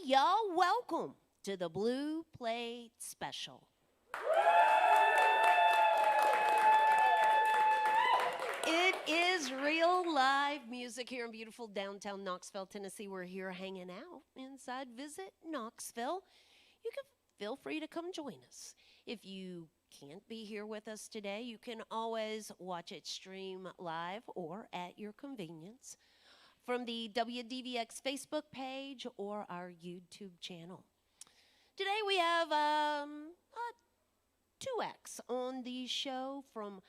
y'all. Welcome to the Blue Plate Special. It is real live music here in beautiful downtown Knoxville, Tennessee. We're here hanging out inside Visit Knoxville. You can feel free to come join us. If you can't be here with us today, you can always watch it stream live or at your convenience from the WDVX Facebook page or our YouTube channel. Today we have two acts on the show from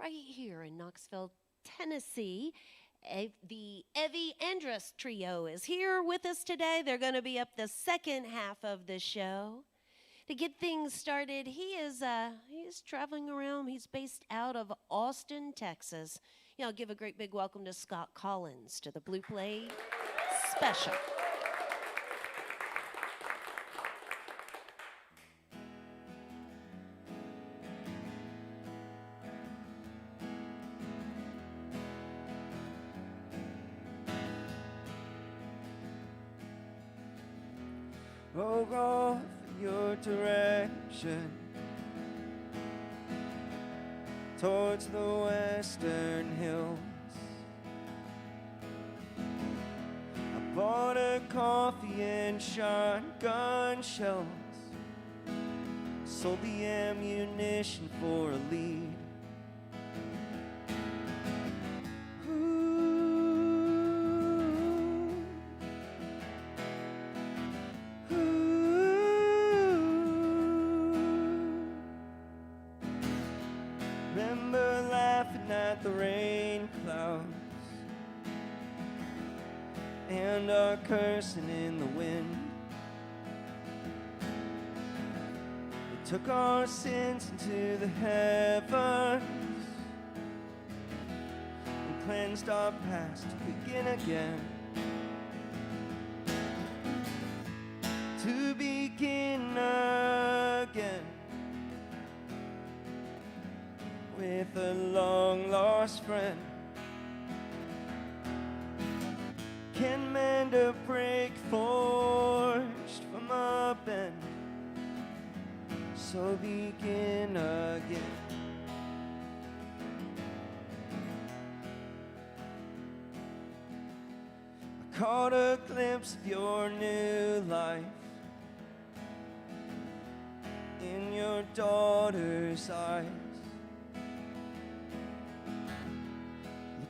right here in Knoxville, Tennessee. The Evie Andrus trio is here with us today. They're going to be up the second half of the show. To get things started, he's traveling around. He's based out of Austin, Texas. You know, give a great big welcome to Scott Collins to the Blue Plate Special. Oh God, for your direction towards the western hills. I bought a coffee and shotgun shells, sold the ammunition for a lead. Remember laughing at the rain clouds and our cursing in the wind. We took our sins into the heavens and cleansed our past to begin again. To begin again. With a long-lost friend. Can mend a break forged from a bend. So begin again. I caught a glimpse of your new life in your daughter's eyes.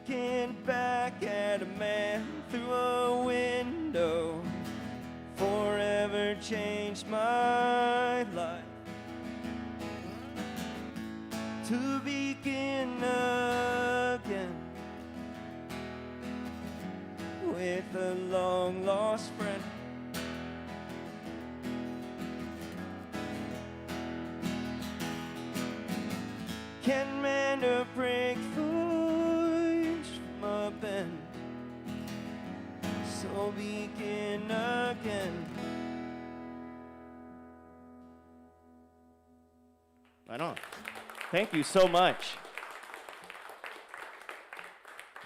Looking back at a man through a window, forever changed my life. To begin again with a long-lost friend. Can mend a break bend, so begin again. Right on. Thank you so much.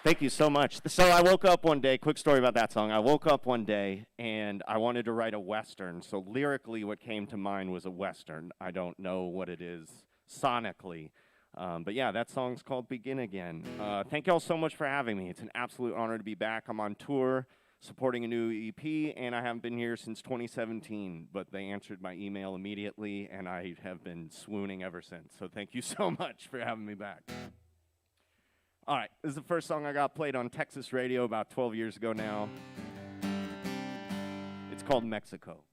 Thank you so much. So I woke up one day, quick story about that song. I woke up one day and I wanted to write a Western. So lyrically what came to mind was a Western. I don't know what it is sonically. But yeah, that song's called Begin Again. Thank y'all so much for having me. It's an absolute honor to be back. I'm on tour supporting a new EP, and I haven't been here since 2017, but they answered my email immediately, and I have been swooning ever since. So thank you so much for having me back. All right, this is the first song I got played on Texas radio about 12 years ago now. It's called Mexico.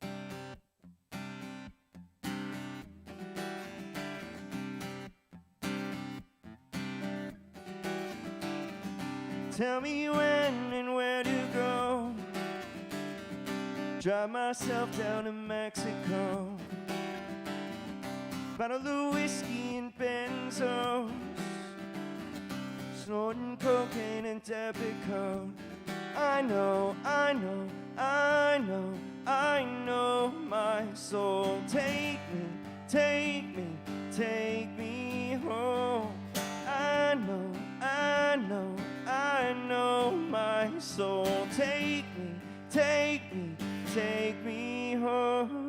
Tell me when and where to go. Drive myself down to Mexico. Bottle of whiskey and benzos, snorting cocaine and debit code. I know, I know, I know, I know my soul. Take me, take me, take me home. I know, I know, I know my soul. Take me, take me, take me home.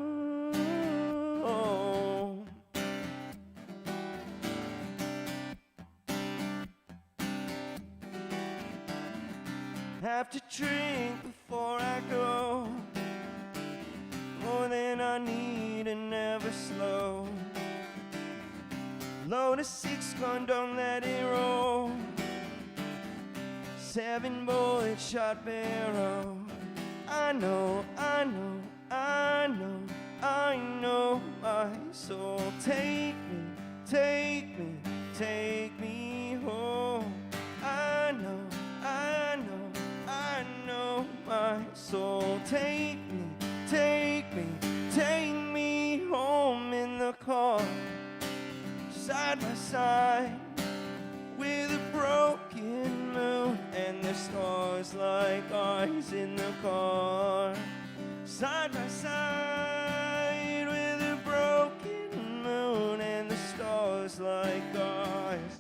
Have to drink before I go, more than I need and never slow. Load a 6-gun, don't let it roll. 7-bullet shot barrel. I know, I know, I know, I know my soul. Take me, take me, take me home. I know, I know, I know my soul. Take me, take me, take me home in the car. Side by side with a broken moon and the stars like eyes in the car. Side by side with a broken moon and the stars like eyes.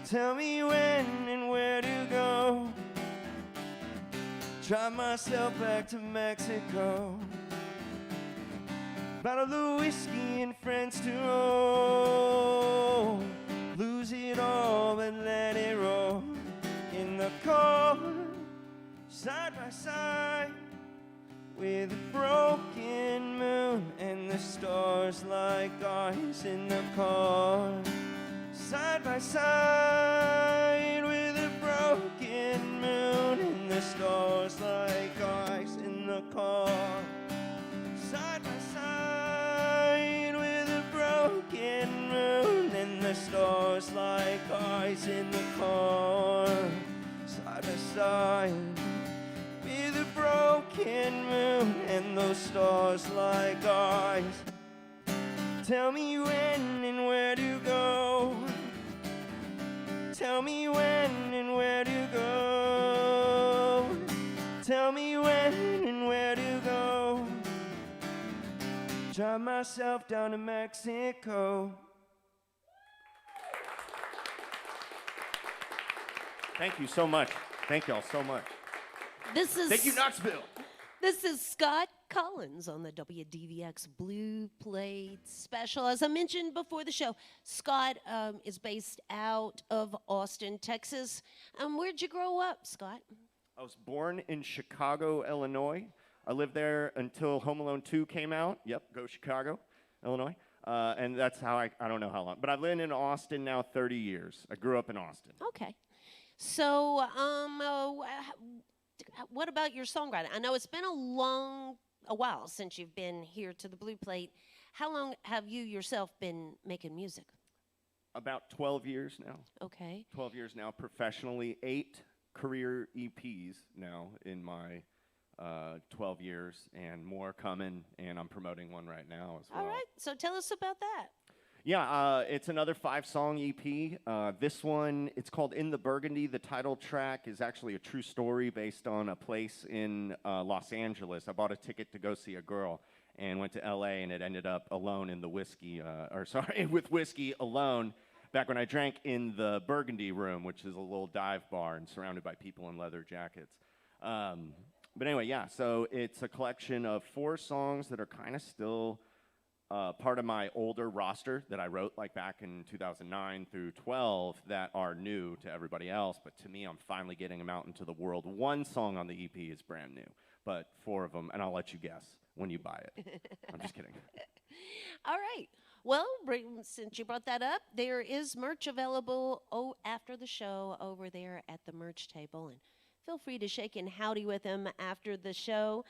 Tell me when and where to go. Drive myself back to Mexico. Bottle of whiskey and friends to roll. Lose it all but let it roll. In the car, side by side with a broken moon and the stars like eyes in the car. Side by side with a broken moon and the stars like eyes in the car. Side by side with a broken moon and the stars like eyes in the car. Side by side with a broken moon and those stars like eyes. Tell me when and where to go. Tell me when and where to go. Tell me when and where to go. Drive myself down to Mexico. Thank you so much. Thank y'all so much. Thank you, Knoxville. This is Scott Collins on the WDVX Blue Plate Special. As I mentioned before the show, Scott is based out of Austin, Texas. Where'd you grow up, Scott? I was born in Chicago, Illinois. I lived there until Home Alone 2 came out. Yep, go Chicago, Illinois. And that's how I don't know how long. But I've lived in Austin now 30 years. I grew up in Austin. Okay. So, what about your songwriting? I know it's been a while since you've been here to the Blue Plate. How long have you yourself been making music? About 12 years now. Okay. 12 years now professionally. 8 career EPs now in my 12 years, and more coming, and I'm promoting one right now as well. All right. So tell us about that. Yeah, it's another 5-song EP. This one, it's called In the Burgundy. The title track is actually a true story based on a place in Los Angeles. I bought a ticket to go see a girl and went to LA, and it ended up alone in the whiskey, with whiskey alone, back when I drank in the Burgundy Room, which is a little dive bar and surrounded by people in leather jackets. But anyway, yeah, so it's a collection of 4 songs that are kind of still part of my older roster that I wrote like back in 2009 through 12 that are new to everybody else, but to me, I'm finally getting them out into the world. 1 song on the EP is brand new, but 4 of them, and I'll let you guess when you buy it. I'm just kidding. All right. Well, since you brought that up, there is merch available after the show over there at the merch table, and feel free to shake and howdy with them after the show.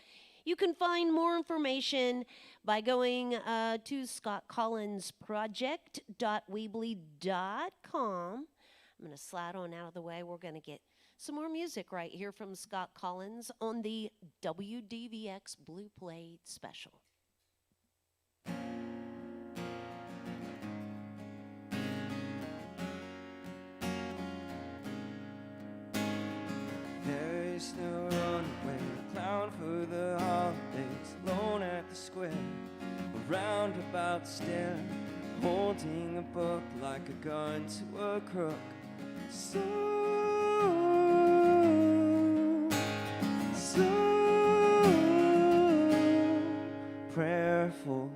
You can find more information by going to scottcollinsproject.weebly.com. I'm going to slide on out of the way. We're going to get some more music right here from Scott Collins on the WDVX Blue Plate Special. There is no runway, clown for the holidays, alone at the square, a roundabout stare, holding a book like a gun to a crook. So prayerful.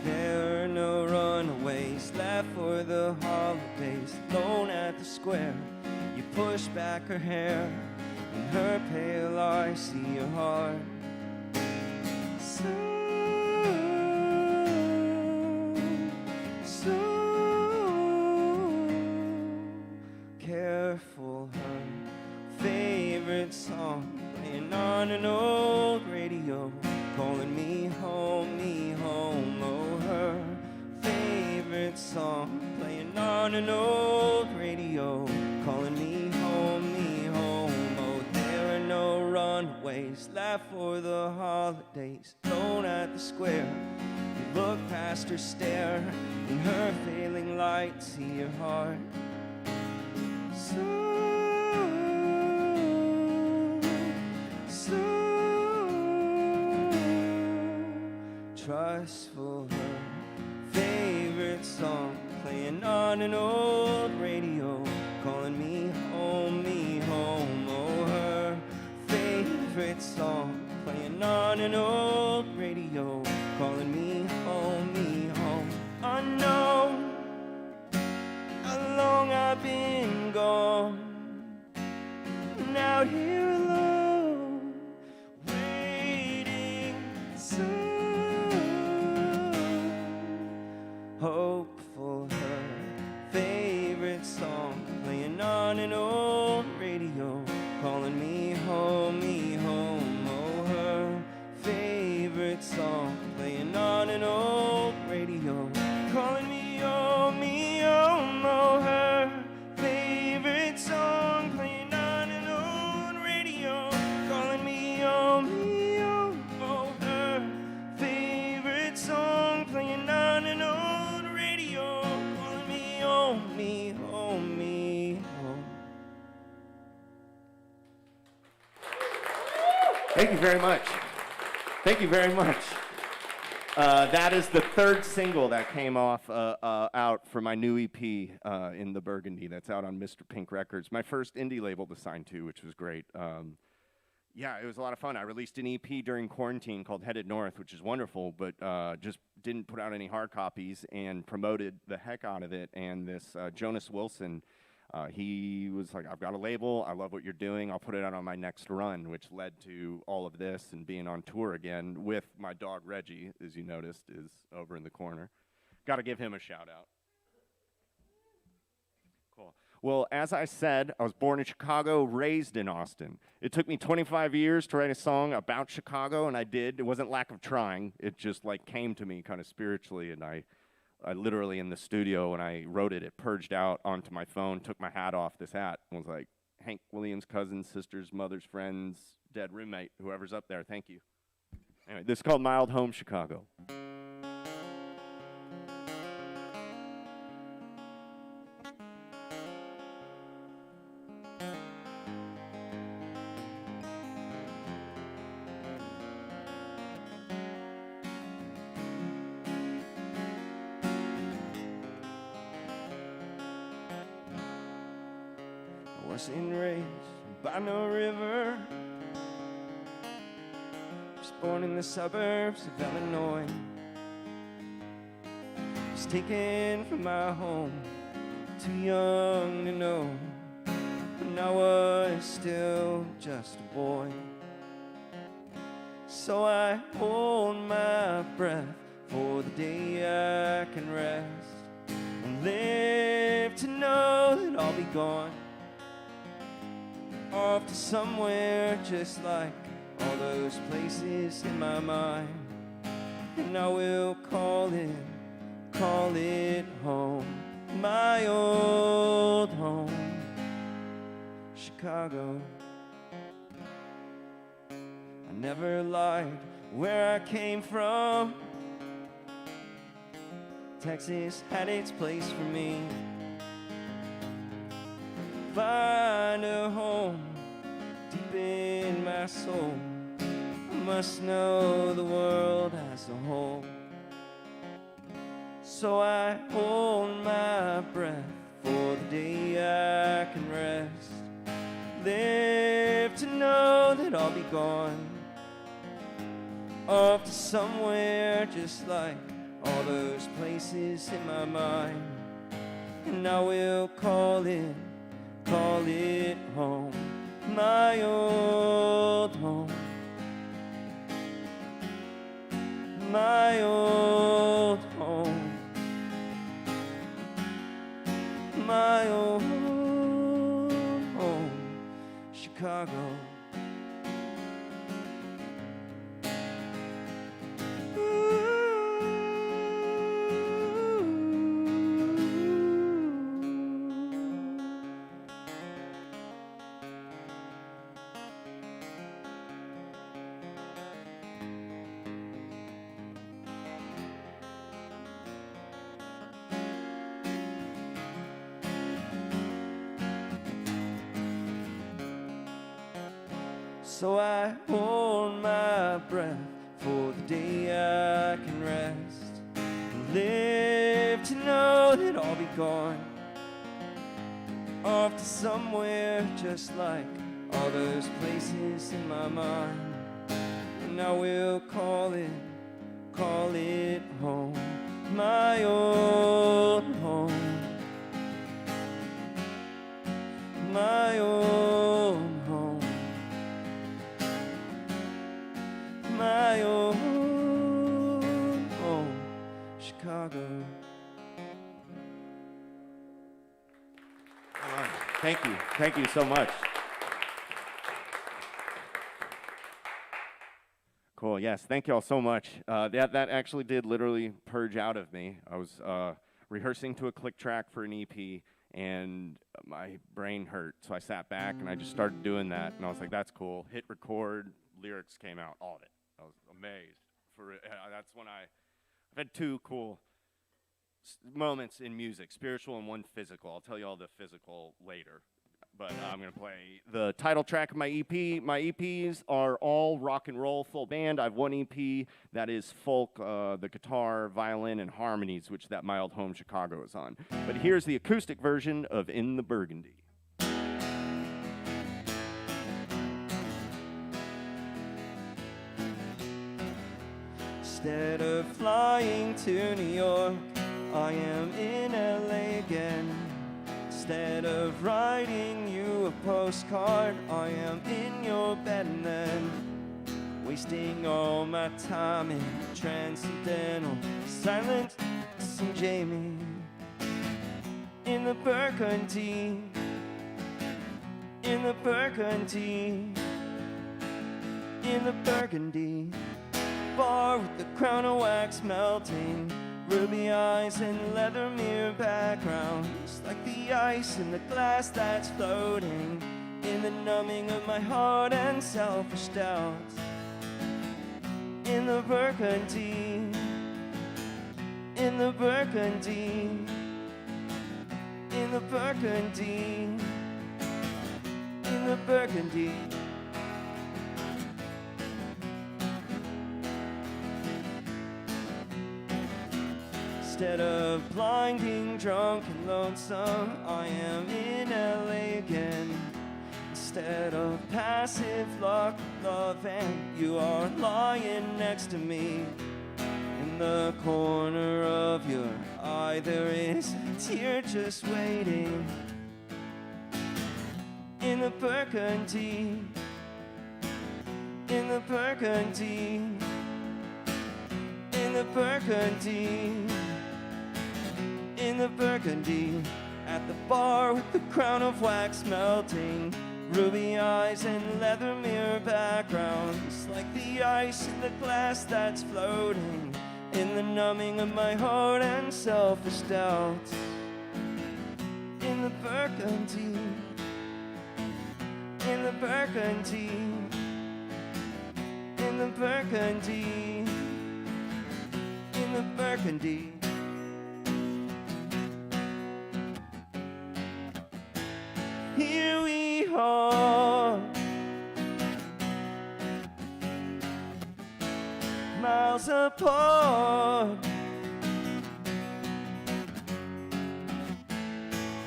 There are no runaways left for the holidays. Alone at the square, you push back her hair. In her pale eyes, see your heart. So careful. Her favorite song playing on an old radio, calling me home, me home. Oh, her favorite song playing on an old radio, calling me home, me home. Oh, there are no runaways left for the holidays. Alone at the square, you look past her stare. In her failing light, see your heart. So trustful. Her favorite song playing on an old radio, calling me home, me home. Oh, her favorite song playing on an old radio, calling me home, me home. Unknown how long I've been gone, and out here alone, waiting. So hopeful. Her favorite song playing on an old radio, calling me home, me home. Oh, her favorite song playing on an old radio, calling me home, me home. Oh, her favorite song playing on an old radio, calling me home, me home. Oh, her favorite song playing on an old radio, calling me home, me home, me home. Thank you very much. Thank you very much. That is the third single that came off out for my new EP in the Burgundy. That's out on Mr. Pink Records. My first indie label to sign to, which was great. Yeah, it was a lot of fun. I released an EP during quarantine called Headed North, which is wonderful, but just didn't put out any hard copies and promoted the heck out of it. And this Jonas Wilson, he was like, I've got a label. I love what you're doing. I'll put it out on my next run, which led to all of this and being on tour again with my dog Reggie, as you noticed, is over in the corner. Got to give him a shout out. Cool. Well, as I said, I was born in Chicago, raised in Austin. It took me 25 years to write a song about Chicago, and I did. It wasn't lack of trying. It just like came to me kind of spiritually, and I literally in the studio when I wrote it, it purged out onto my phone, took my hat off, this hat, and was like, Hank Williams' cousins, sisters, mothers, friends, dead roommate, whoever's up there, thank you. Anyway, this is called My Old Home, Chicago. Wasn't raised by no river, was born in the suburbs of Illinois. Was taken from my home, too young to know, when I was still just a boy. So I hold my breath for the day I can rest and live to know that I'll be gone, off to somewhere just like all those places in my mind. And I will call it home, my old home, Chicago. I never lied where I came from. Texas had its place for me. Find a home deep in my soul. I must know the world as a whole. So I hold my breath for the day I can rest. Live to know that I'll be gone, off to somewhere just like all those places in my mind. And I will call it home, my old home, my old home, my old home, Chicago. So I hold my breath for the day I can rest, and live to know that I'll be gone, off to somewhere just like all those places in my mind. And I will call it home, my old home, my old home, my old home, Chicago. Thank you so much. Cool. Yes, thank you all so much. That actually did literally purge out of me. I was rehearsing to a click track for an EP, and my brain hurt, so I sat back and I just started doing that, and I was like, "That's cool." Hit record, lyrics came out, all of it. I was amazed. That's when I've had two cool moments in music, spiritual and one physical. I'll tell you all the physical later. But I'm going to play the title track of my EP. My EPs are all rock and roll, full band. I have one EP that is folk, the guitar, violin, and harmonies, which that My Old Home Chicago is on. But here's the acoustic version of In the Burgundy. Instead of flying to New York, I am in LA again. Instead of writing you a postcard, I am in your bed and then wasting all my time in transcendental silence and Jamie in the Burgundy, in the Burgundy, in the Burgundy bar with the crown of wax melting, ruby eyes and leather mirror backgrounds, like the ice in the glass that's floating in the numbing of my heart and selfish doubts. In the Burgundy, in the Burgundy, in the Burgundy, in the Burgundy. Instead of blinding, drunk, and lonesome, I am in LA again. Instead of passive luck, love, and you are lying next to me. In the corner of your eye, there is a tear just waiting. In the Burgundy, in the Burgundy, in the Burgundy, in the Burgundy, at the bar with the crown of wax melting, ruby eyes and leather mirror backgrounds, like the ice in the glass that's floating in the numbing of my heart and selfish doubts. In the Burgundy, in the Burgundy, in the Burgundy, in the Burgundy. Here we are, miles apart.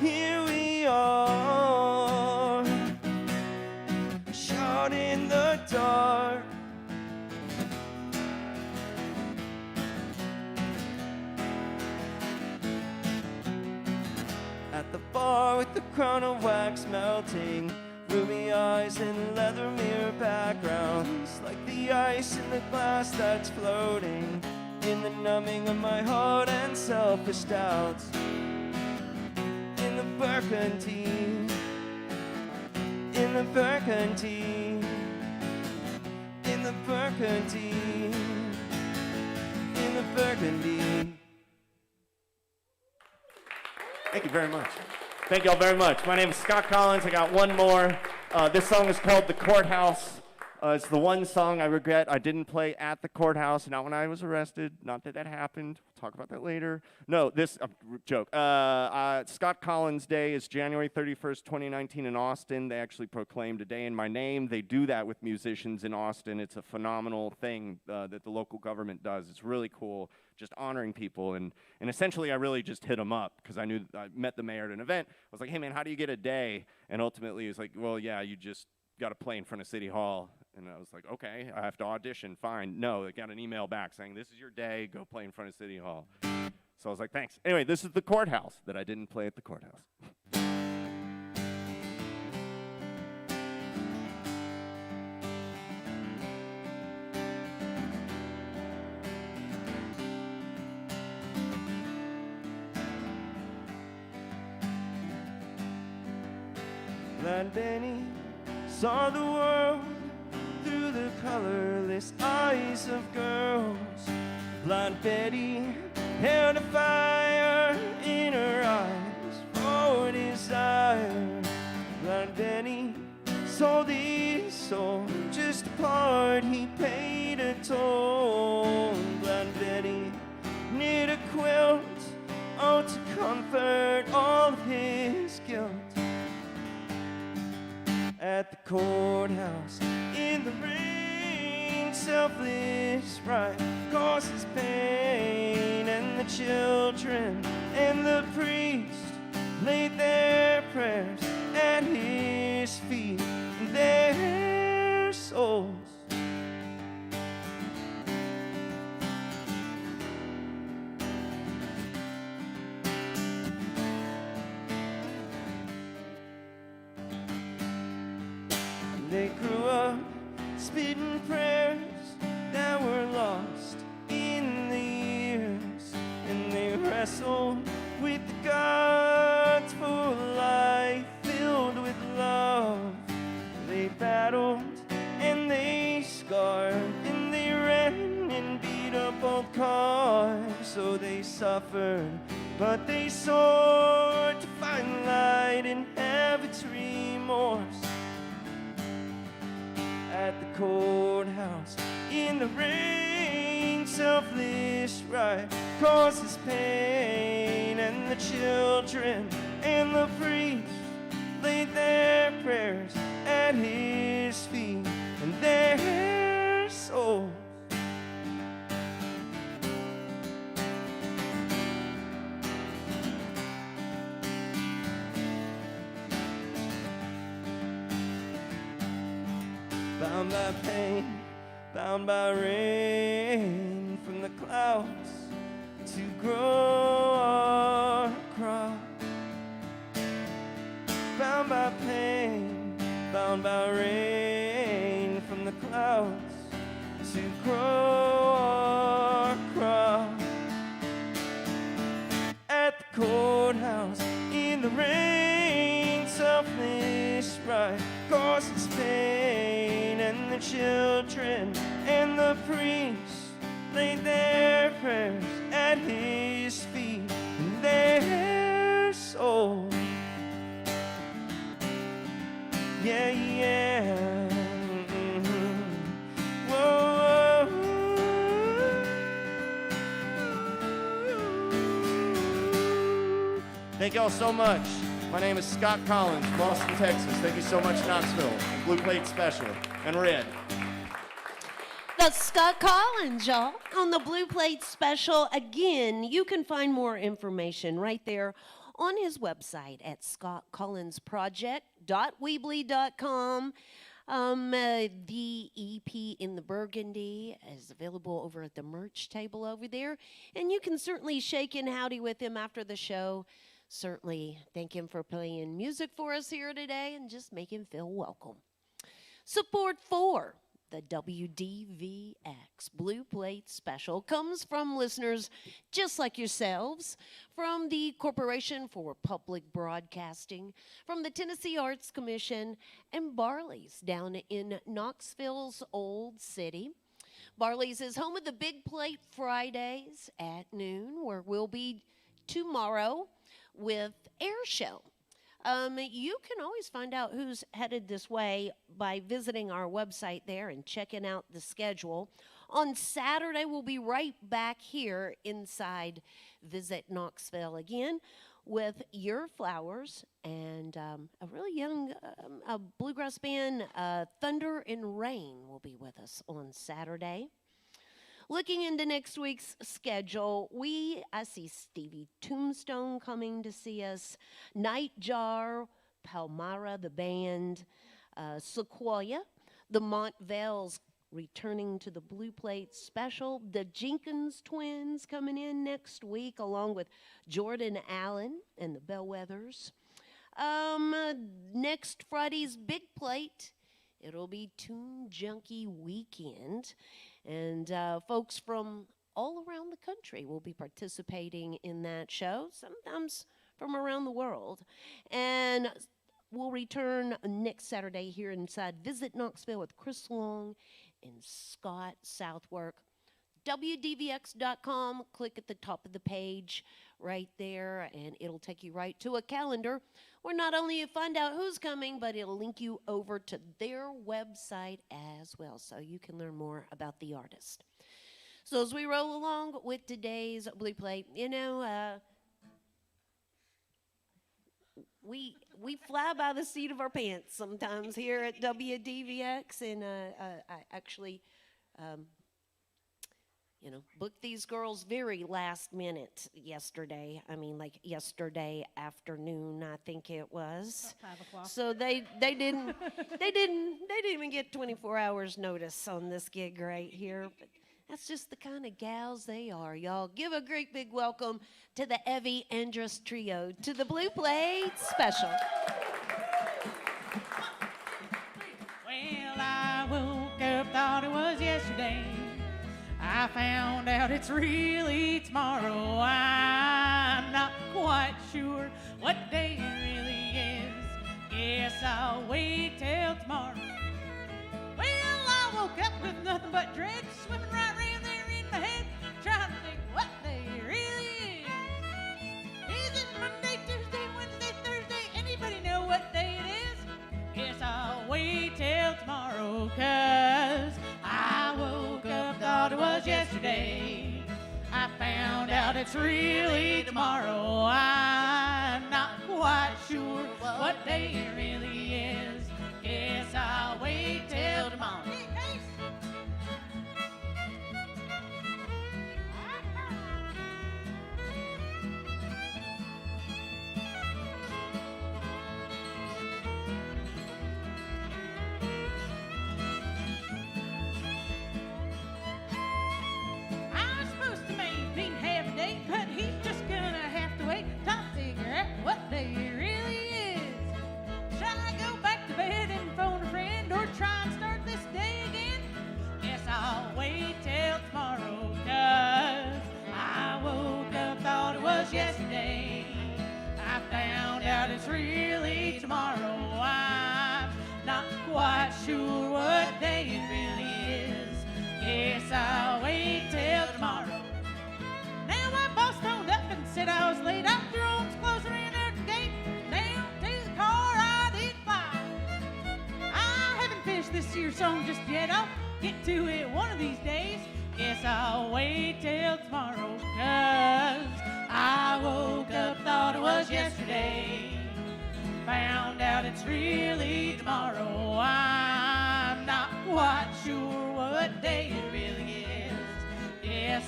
Here we are, shot in the dark. At the bar with the crown of wax melting, ruby eyes and leather mirror backgrounds, like the ice in the glass that's floating in the numbing of my heart and selfish doubts. In the burgundy, in the burgundy, in the burgundy, in the burgundy. Thank you very much. Thank you all very much. My name is Scott Collins. I got one more. This song is called The Courthouse. It's the one song I regret I didn't play at the courthouse, not when I was arrested. Not that that happened. We'll talk about that later. No, this, joke. Scott Collins Day is January 31st, 2019 in Austin. They actually proclaimed a day in my name. They do that with musicians in Austin. It's a phenomenal thing that the local government does. It's really cool, just honoring people. And essentially, I really just hit him up because I knew I met the mayor at an event. I was like, hey, man, how do you get a day? And ultimately, he was like, well, yeah, you just got to play in front of City Hall. And I was like, okay, I have to audition, fine. No, I got an email back saying, this is your day, go play in front of City Hall. So I was like, thanks. Anyway, this is the courthouse that I didn't play at the courthouse. Blind Benny saw the world through the colorless eyes of girls. Blind Betty held a fire in her eyes for desire. Blind Benny sold his soul just a part, he paid a toll. Blind Betty knit a quilt, oh, to comfort all of his guilt. At the courthouse, in the rain, selfless right causes pain, and the children and the priest laid their prayers at his feet, and their souls they grew up spitting prayers that were lost in the years, and they wrestled with the gods for a life filled with love. They battled and they scarred and they ran and beat up old cars. So they suffered, but they soared to find light and have its remorse. At the courthouse, in the rain, selfless right causes pain, and the children and the priest laid their prayers at his feet, and their souls bound by pain, bound by rain from the clouds to grow across. Bound by pain, bound by rain from the clouds to grow across. At the courthouse, in the rain, selfless right causes pain, and the children and the priests laid their prayers at his feet, and their souls, yeah, yeah, whoa, Thank you all so much. My name is Scott Collins from Austin, Texas. Thank you so much, Knoxville. Blue Plate Special and Red. That's Scott Collins, y'all, on the Blue Plate Special. Again, you can find more information right there on his website at scottcollinsproject.weebly.com. The EP in the Burgundy is available over at the merch table over there. And you can certainly shake and howdy with him after the show. Certainly thank him for playing music for us here today and just make him feel welcome. Support for the WDVX Blue Plate Special comes from listeners just like yourselves, from the Corporation for Public Broadcasting, from the Tennessee Arts Commission, and Barley's down in Knoxville's Old City. Barley's is home of the Big Plate Fridays at noon, where we'll be tomorrow with Air Show. You can always find out who's headed this way by visiting our website there and checking out the schedule. On Saturday, we'll be right back here inside Visit Knoxville again with Your Flowers and a really young bluegrass band, Thunder and Rain, will be with us on Saturday. Looking into next week's schedule, I see Stevie Tombstone coming to see us, Nightjar, Palmyra, the band, Sequoia, the Montvales returning to the Blue Plate Special, the Jenkins Twins coming in next week, along with Jordan Allen and the Bellwethers. Next Friday's Big Plate, it'll be Tune Junkie Weekend. And folks from all around the country will be participating in that show, sometimes from around the world. And we'll return next Saturday here inside Visit Knoxville with Chris Long and Scott Southwork. WDVX.com, click at the top of the page right there, and it'll take you right to a calendar where not only you find out who's coming, but it'll link you over to their website as well, so you can learn more about the artist. So as we roll along with today's Blue Plate, we fly by the seat of our pants sometimes here at WDVX, and I actually booked these girls very last minute yesterday. I mean, like yesterday afternoon, I think it was. About 5 o'clock. So they didn't even get 24 hours notice on this gig right here. But that's just the kind of gals they are, y'all. Give a great big welcome to the Evie Andrus Trio to the Blue Plate Special. Well, I woke up, thought it was yesterday. I found out it's really tomorrow. I'm not quite sure what day it really is. Guess I'll wait till tomorrow. Well, I woke up with nothing but dread swimming right around there in my head, trying to think what day it really is. Is it Monday, Tuesday, Wednesday, Thursday? Anybody know what day it is? Guess I'll wait till tomorrow, 'cause I woke up, thought it was yesterday. I found out it's really tomorrow. I'm not quite sure what day it really is. Guess I'll wait till tomorrow. But he's just gonna have to wait till I figure out what day it really is. Shall I go back to bed and phone a friend, or try and start this day again? Guess I'll wait till tomorrow, 'cause I woke up, thought it was yesterday. I found out it's really tomorrow. I'm not quite sure what day it really is. Guess I'll wait till tomorrow. Now my boss phoned up and said I was late. After home's closing in at the gate, down to the car I did fly. I haven't finished this year's song just yet. I'll get to it one of these days. Guess I'll wait till tomorrow, 'cause I woke up, thought it was yesterday. Found out it's really tomorrow. I'm not quite sure what day it is.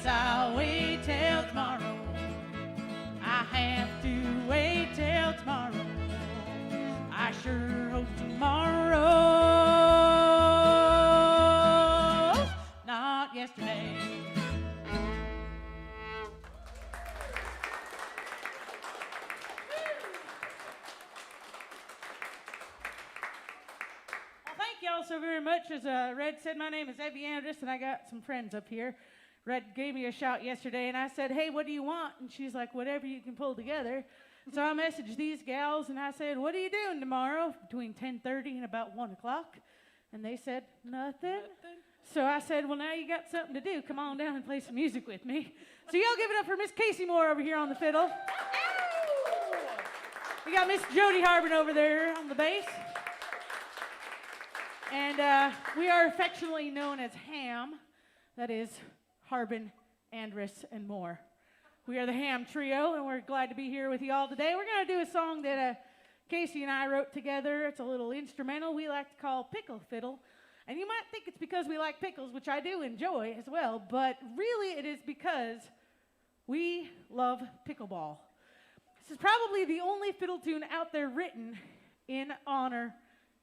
Guess I'll wait till tomorrow. I have to wait till tomorrow. I sure hope tomorrow, not yesterday. Well, thank y'all so very much. As Red said, my name is Evie Andrus, and I got some friends up here. Red gave me a shout yesterday, and I said, hey, what do you want? And she's like, whatever you can pull together. So I messaged these gals, and I said, what are you doing tomorrow between 10:30 and about 1 o'clock? And they said, nothing. So I said, well, now you got something to do. Come on down and play some music with me. So y'all give it up for Miss Casey Moore over here on the fiddle. We got Miss Jody Harbin over there on the bass. And we are affectionately known as HAM. That is Harbin, Andrus, and Moore. We are the Ham Trio, and we're glad to be here with you all today. We're going to do a song that Casey and I wrote together. It's a little instrumental we like to call Pickle Fiddle. And you might think it's because we like pickles, which I do enjoy as well, but really it is because we love pickleball. This is probably the only fiddle tune out there written in honor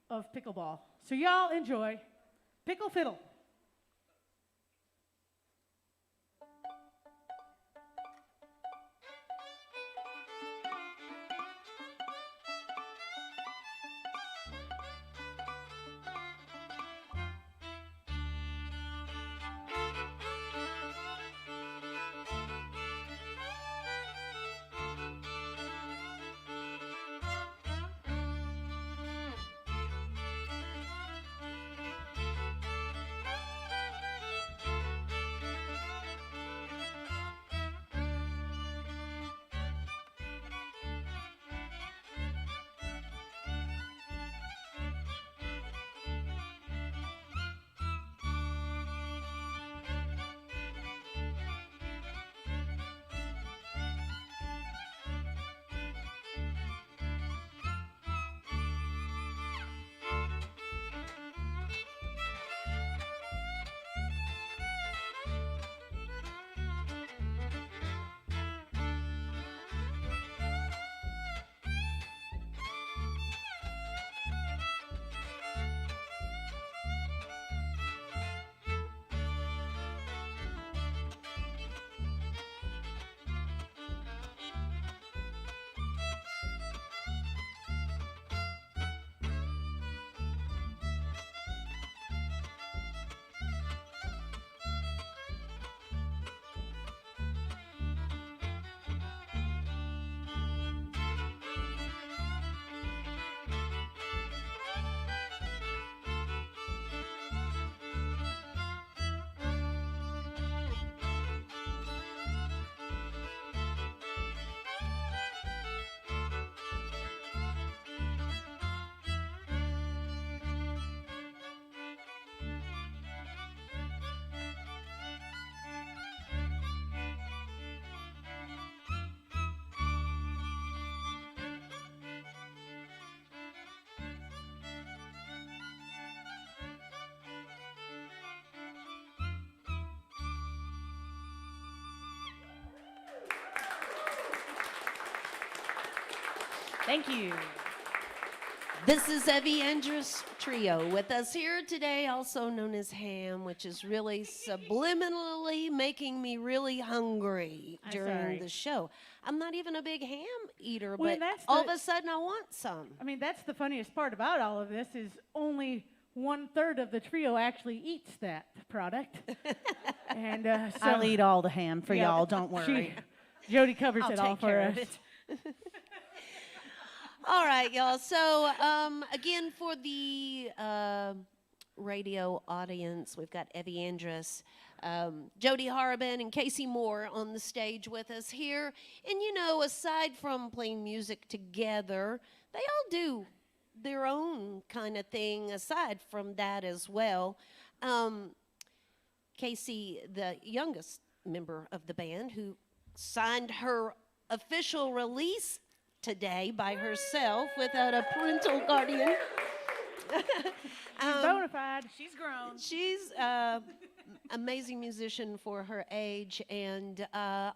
of pickleball. So y'all enjoy Pickle Fiddle. Thank you. This is Evie Andrus Trio with us here today, also known as Ham, which is really subliminally making me really hungry I'm during sorry. the show. I'm not even a big ham eater, Well, but that's all the- of a sudden I want some. I mean, that's the funniest part about all of this is only 1/3 of the trio actually eats that product. And so I'll eat all the ham for yeah, y'all, don't worry. Jody covers I'll it all take for care us. of it. All right, y'all. So, again, for the radio audience, we've got Evie Andrus, Jody Harbin, and Casey Moore on the stage with us here. And, you know, aside from playing music together, they all do their own kind of thing aside from that as well. Casey, the youngest member of the band, who signed her official release today by herself without a parental guardian. Bona fide. She's grown. She's amazing musician for her age, and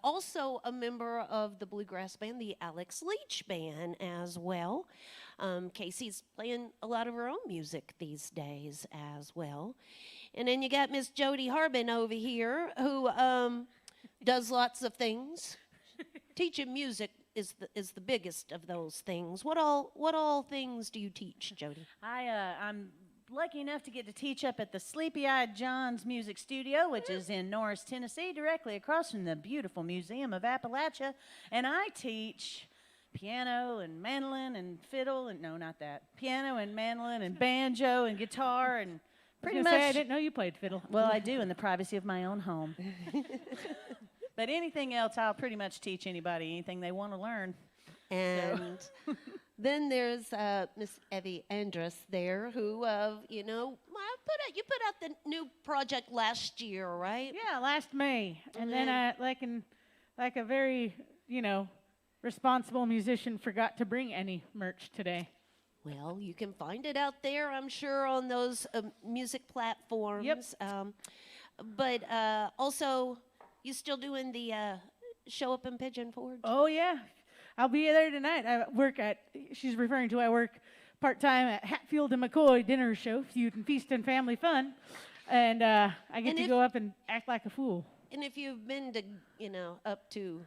also a member of the bluegrass band, the Alex Leach Band, as well. Casey's playing a lot of her own music these days as well. And then you got Miss Jody Harbin over here, who does lots of things. Teaching music is the biggest of those things. What all things do you teach, Jody? I'm lucky enough to get to teach up at the Sleepy-Eyed John's Music Studio, which is in Norris, Tennessee, directly across from the beautiful Museum of Appalachia. And I teach piano and mandolin and fiddle, and no, not that. Piano and mandolin and banjo and guitar and pretty much. I didn't know you played fiddle. Well, I do in the privacy of my own home. But anything else, I'll pretty much teach anybody anything they want to learn. And then there's Miss Evie Andrus there, who you put out the new project last year, right? Yeah, last May. And then I, like a very, responsible musician, forgot to bring any merch today. Well, you can find it out there, I'm sure, on those music platforms. Yep. But also, you still doing the show up in Pigeon Forge? Oh, yeah. I'll be there tonight. She's referring to, I work part-time at Hatfield and McCoy Dinner Show, Feud and Feast and Family Fun. And I get to go up and act like a fool. And if you've been to, up to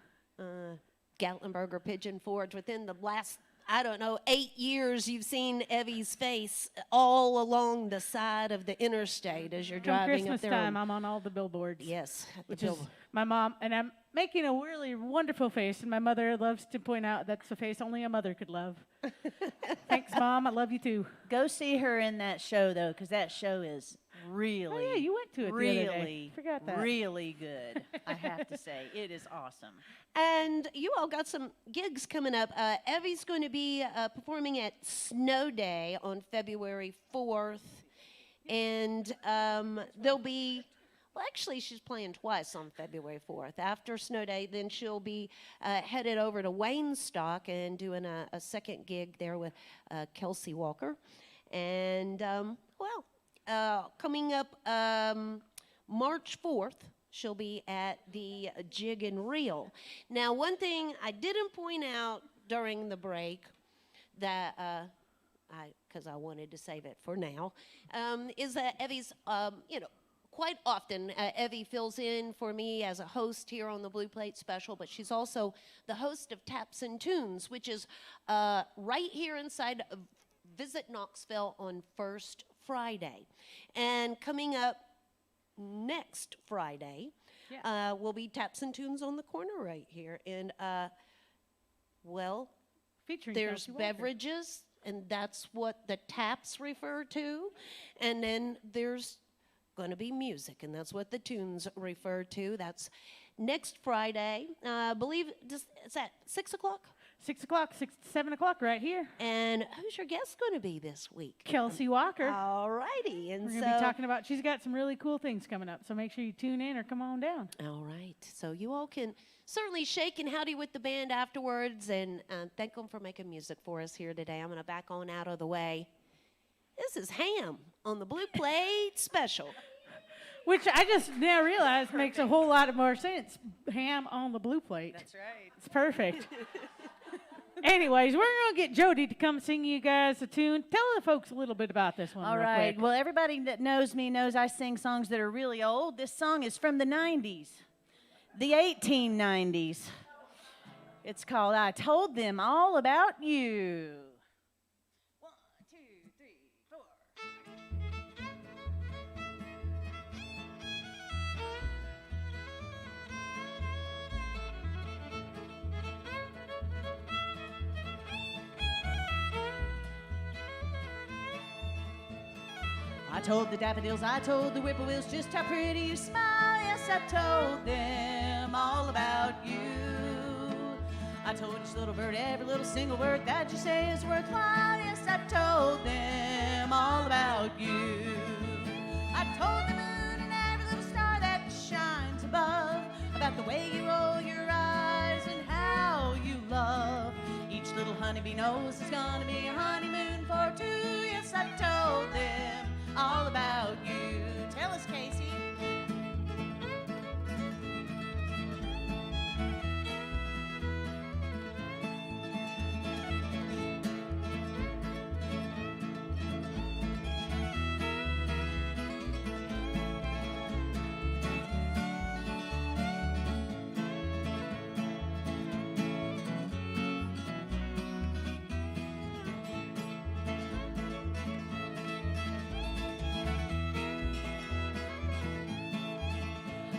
Gatlinburg or Pigeon Forge within the last, 8 years, you've seen Evie's face all along the side of the interstate as you're driving Christmas up there. time, I'm on all the billboards. Yes, at the Which is billboard. my mom, and I'm making a really wonderful face, and my mother loves to point out that's a face only a mother could love. Thanks, Mom. I love you too. Go see her in that show, though, because that show is really, Oh, yeah, you went to it the other day. really, Forgot that. really good, I have to say. It is awesome. And you all got some gigs coming up. Evie's going to be performing at Snow Day on February 4th. And there'll be, well, actually, she's playing twice on February 4th. After Snow Day, then she'll be headed over to Waynestock and doing a second gig there with Kelsey Walker. And, coming up March 4th, she'll be at the Jig and Reel. Now, one thing I didn't point out during the break that, because I wanted to save it for now, is that Evie's, quite often Evie fills in for me as a host here on the Blue Plate Special, but she's also the host of Taps and Tunes, which is right here inside of Visit Knoxville on First Friday. And coming up next Friday will be Taps and Tunes on the corner right here. And, Featuring there's Kelsey Walker. beverages, and that's what the taps refer to. And then there's going to be music, and that's what the tunes refer to. That's next Friday. I believe, is that 6 o'clock? 6 o'clock, 7 o'clock, right here. And who's your guest going to be this week? Kelsey Walker. All righty. And We're going to be talking about, she's got some really cool things coming up, so make sure you tune in or come on down. All right. So you all can certainly shake and howdy with the band afterwards, and thank them for making music for us here today. I'm going to back on out of the way. This is Ham on the Blue Plate Special. Which I just now realized makes a whole lot of more sense. Ham on the blue plate. That's right. It's perfect. Anyways, we're going to get Jody to come sing you guys a tune. Tell the folks a little bit about this one. All real right. quick. Well, everybody that knows me knows I sing songs that are really old. This song is from the 90s, the 1890s. It's called I Told Them All About You. 1, 2, 3, 4. I told the daffodils, I told the whippoorwills just how pretty you smile. Yes, I told them all about you. I told each little bird every little single word that you say is worthwhile. Yes, I told them all about you. I told the moon and every little star that shines above about the way you roll your eyes and how you love. Each little honeybee knows it's gonna be a honeymoon for two. Yes, I told them all about you. Tell us, Casey.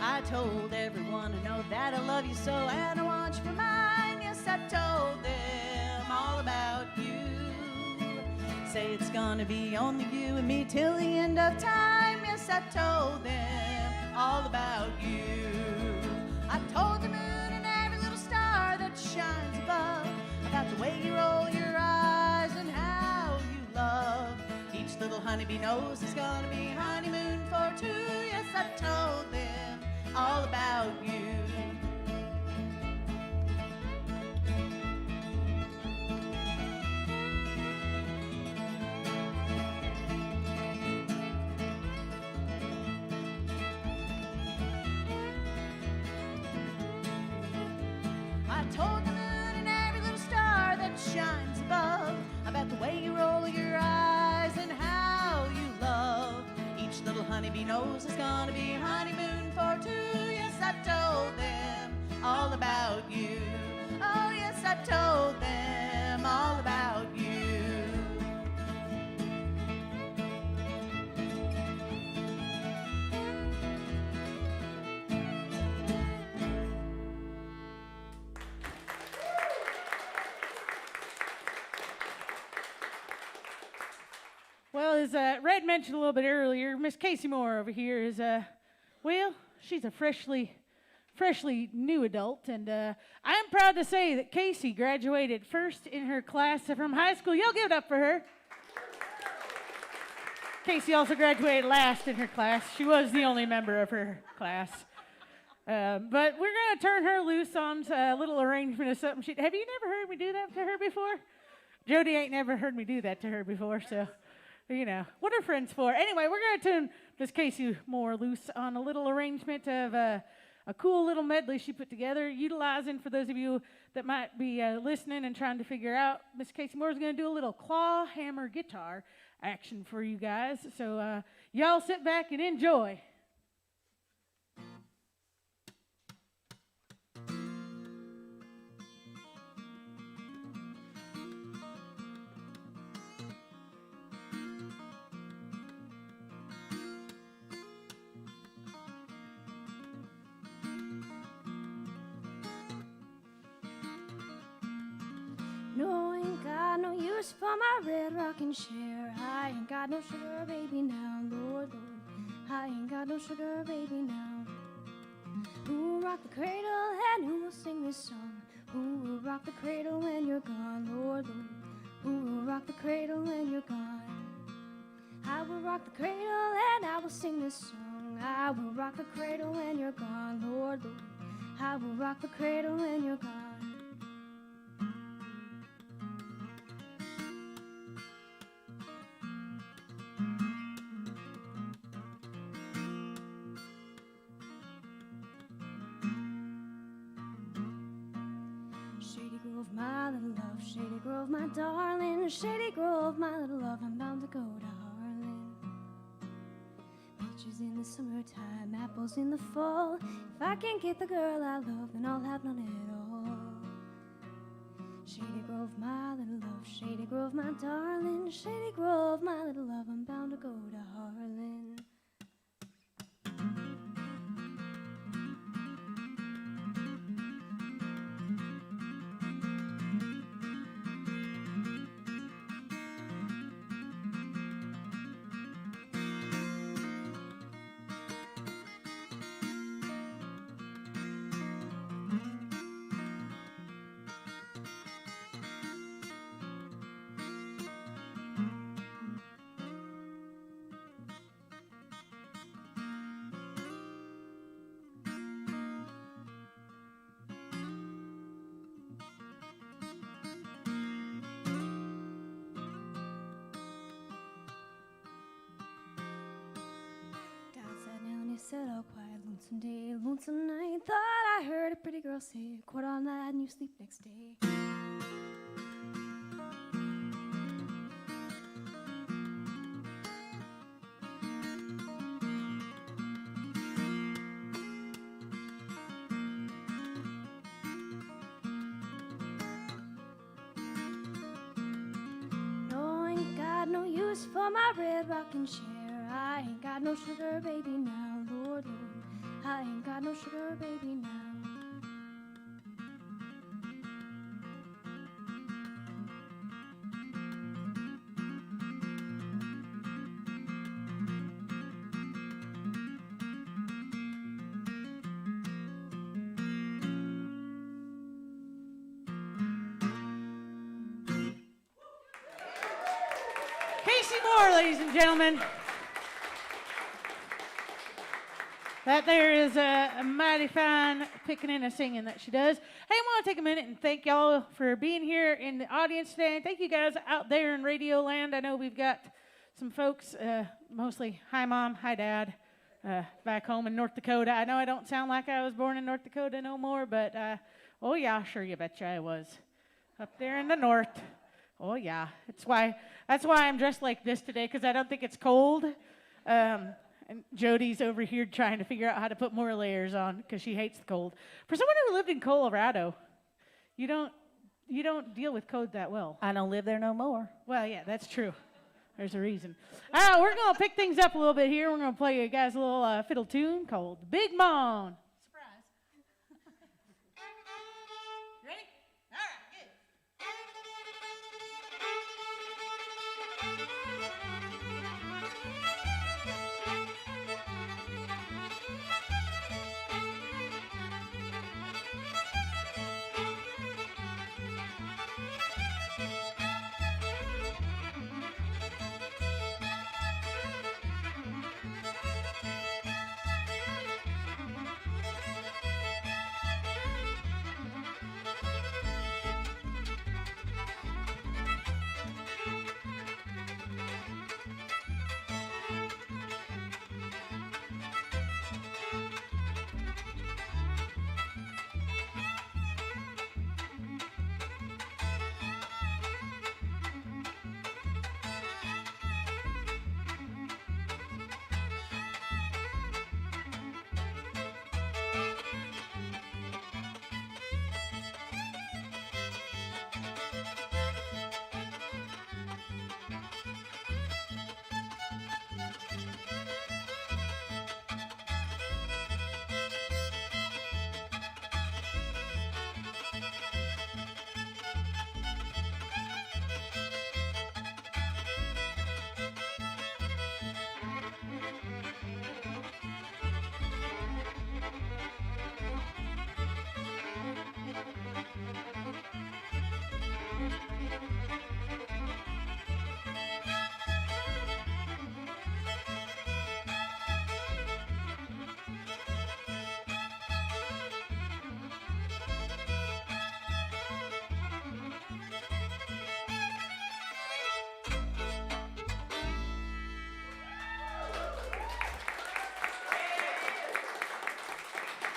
I told everyone I know that I love you so, and I want you for mine. Yes, I told them all about you. Say it's gonna be only you and me till the end of time. Yes, I told them all about you. I told the moon and every little star that shines above about the way you roll your eyes and how you love. Each little honeybee knows it's gonna be honeymoon for two. Yes, I told them all about you. I told the moon and every little star that shines above about the way you roll your eyes and how you love. Each little honeybee knows it's gonna be honeymoon for two. Yes, I told them all about you. Oh, yes, I told them all about you. Well, as Red mentioned a little bit earlier, Miss Casey Moore over here is, well, she's a freshly new adult, and I'm proud to say that Casey graduated first in her class from high school. Y'all give it up for her. Casey also graduated last in her class. She was the only member of her class. But we're going to turn her loose on a little arrangement of something. Have you never heard me do that to her before? Jody ain't never heard me do that to her before, so, you know, what are friends for? Anyway, we're going to turn Miss Casey Moore loose on a little arrangement of a cool little medley she put together, utilizing, for those of you that might be listening and trying to figure out, Miss Casey Moore is going to do a little claw hammer guitar action for you guys. So y'all sit back and enjoy. No, I ain't got no use for my red rocking chair. I ain't got no sugar baby now, Lord, Lord. I ain't got no sugar baby now. Who will rock the cradle and who will sing this song? Who will rock the cradle when you're gone, Lord, Lord? Who will rock the cradle when you're gone? I will rock the cradle and I will sing this song. I will rock the cradle when you're gone, Lord, Lord. I will rock the cradle when you're gone. Shady Grove, my little love, Shady Grove, my darling, Shady Grove, my little love, I'm bound to go to Harlan. Peaches in the summertime, apples in the fall. If I can't get the girl I love, then I'll have none at all. Shady Grove, my little love, Shady Grove, my darling, Shady Grove, my little love, I'm bound to go to Harlan. Said, oh, quiet, lonesome day, lonesome night. Thought I heard a pretty girl say, quit on that and you sleep next day. No, I ain't got no use for my red rocking chair. I ain't got no sugar baby now, Lord, Lord. I I ain't got no sugar baby now. Casey Moore, ladies and gentlemen. That there is a mighty fine picking and a singing that she does. Hey, I want to take a minute and thank y'all for being here in the audience today. And thank you guys out there in Radio Land. I know we've got some folks, mostly hi Mom, hi Dad, back home in North Dakota. I know I don't sound like I was born in North Dakota no more, but oh yeah, sure you betcha I was. Up there in the north. Oh yeah, that's why I'm dressed like this today, because I don't think it's cold. And Jody's over here trying to figure out how to put more layers on because she hates the cold. For someone who lived in Colorado, you don't deal with cold that well. I don't live there no more. Well, yeah, that's true. There's a reason. We're going to pick things up a little bit here. We're going to play you guys a little fiddle tune called Big Mon. Surprise. Ready? All right, good.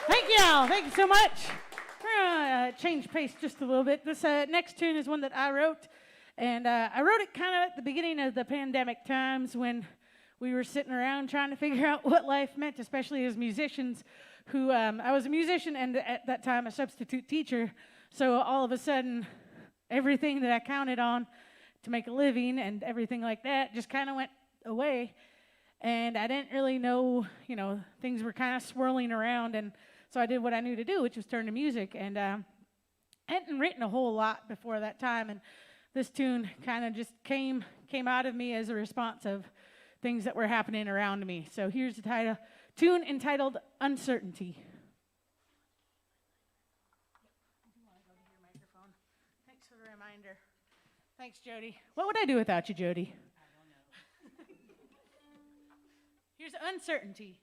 Thank y'all. Thank you so much. We're going to change pace just a little bit. This next tune is one that I wrote. And I wrote it kind of at the beginning of the pandemic times when we were sitting around trying to figure out what life meant, especially as musicians who, I was a musician and at that time a substitute teacher. So all of a sudden, everything that I counted on to make a living and everything like that just kind of went away. And I didn't really know, things were kind of swirling around. And so I did what I knew to do, which was turn to music. And I hadn't written a whole lot before that time. And this tune kind of just came out of me as a response of things that were happening around me. So here's the tune entitled Uncertainty. Thanks for the reminder. Thanks, Jody. What would I do without you, Jody? I don't know. Here's Uncertainty.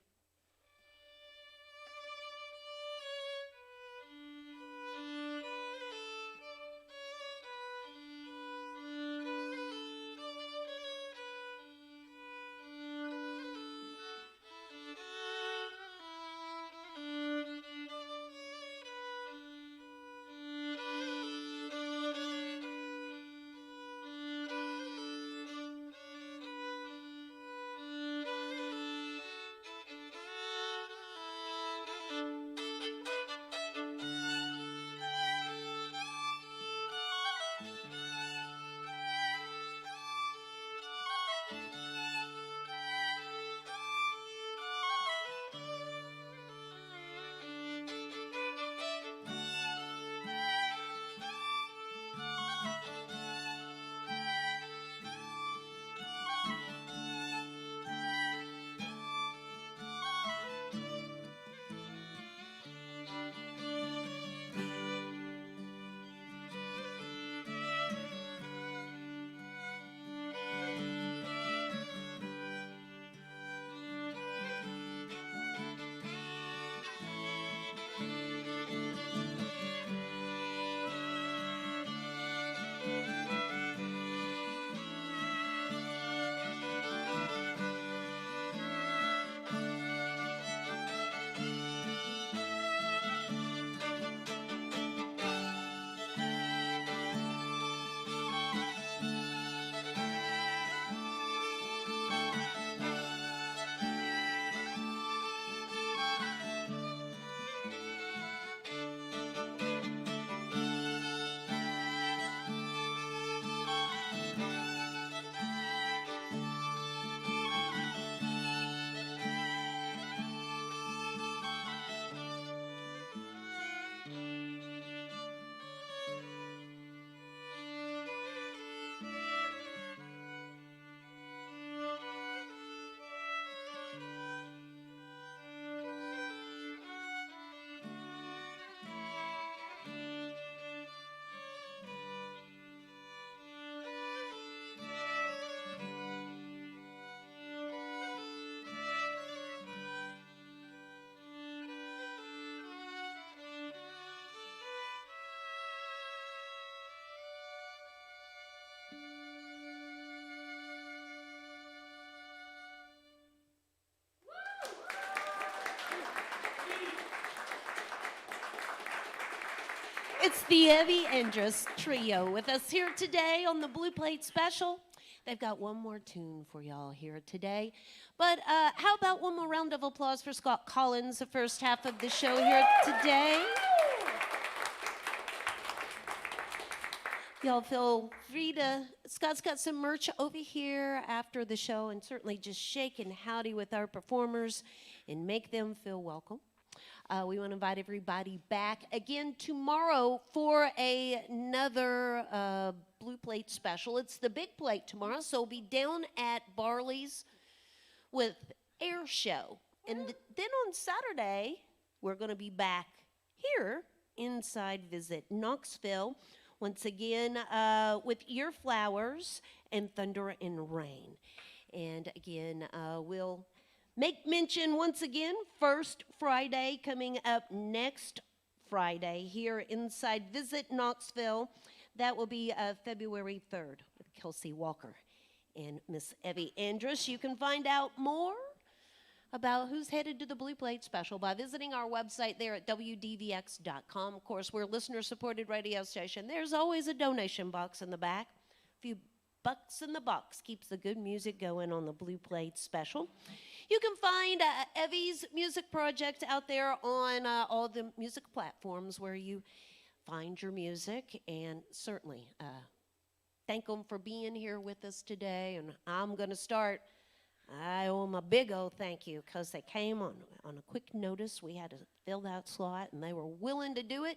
It's the Evie Andrus Trio with us here today on the Blue Plate Special. They've got one more tune for y'all here today. But how about one more round of applause for Scott Collins, the first half of the show here today? Y'all feel free to, Scott's got some merch over here after the show, and certainly just shake and howdy with our performers and make them feel welcome. We want to invite everybody back again tomorrow for another Blue Plate Special. It's the big plate tomorrow, so we'll be down at Barley's with Air Show. And then on Saturday, we're going to be back here inside Visit Knoxville, once again with Ear Flowers and Thunder and Rain. And again, we'll make mention once again, First Friday coming up next Friday here inside Visit Knoxville. That will be February 3rd with Kelsey Walker and Miss Evie Andrus. You can find out more about who's headed to the Blue Plate Special by visiting our website there at WDVX.com. Of course, we're a listener-supported radio station. There's always a donation box in the back. A few bucks in the box keeps the good music going on the Blue Plate Special. You can find Evie's music project out there on all the music platforms where you find your music, and certainly thank them for being here with us today. And I'm going to start. I owe them a big old thank you because they came on a quick notice. We had to fill that slot, and they were willing to do it.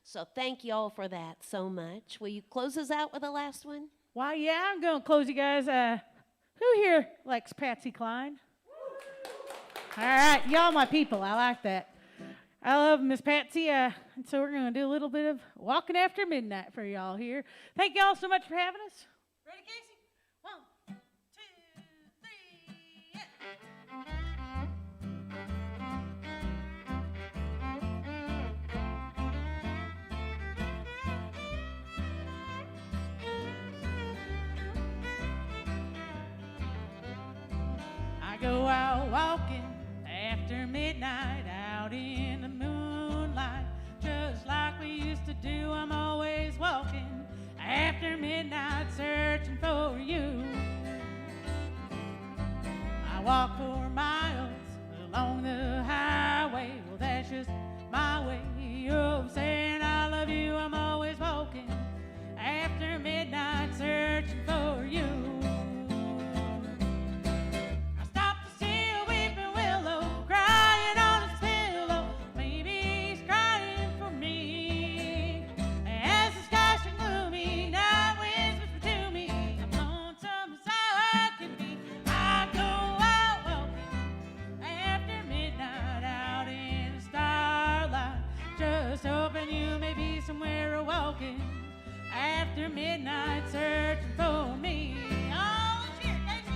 So thank you all for that so much. Will you close us out with the last one? Why, yeah, I'm going to close you guys. Who here likes Patsy Cline? All right, y'all my people. I like that. I love Miss Patsy, and so we're going to do a little bit of Walking After Midnight for y'all here. Thank y'all so much for having us. Ready, Casey? 1, 2, 3, I go out walking after midnight, out in the moonlight, just like we used to do. I'm always walking after midnight, searching for you. I walk for miles along the highway. Well, that's just my way of saying I love you. I'm always walking after midnight, searching for you. After midnight, searching for me. Oh, cheer, Casey.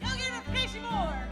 Y'all give it up for Casey Moore.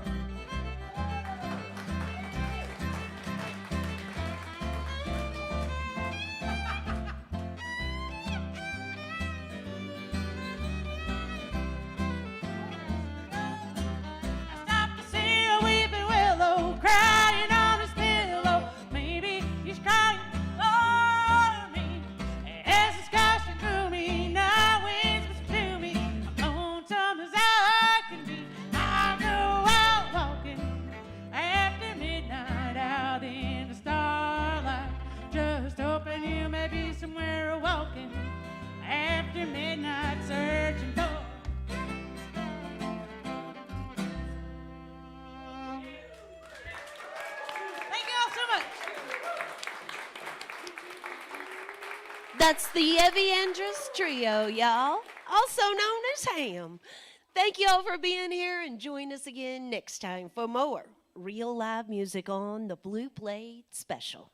Midnight searching for. Thank you all so much. That's the Evie Andrus Trio, y'all, also known as Ham. Thank you all for being here, and join us again next time for more real live music on the Blue Plate Special.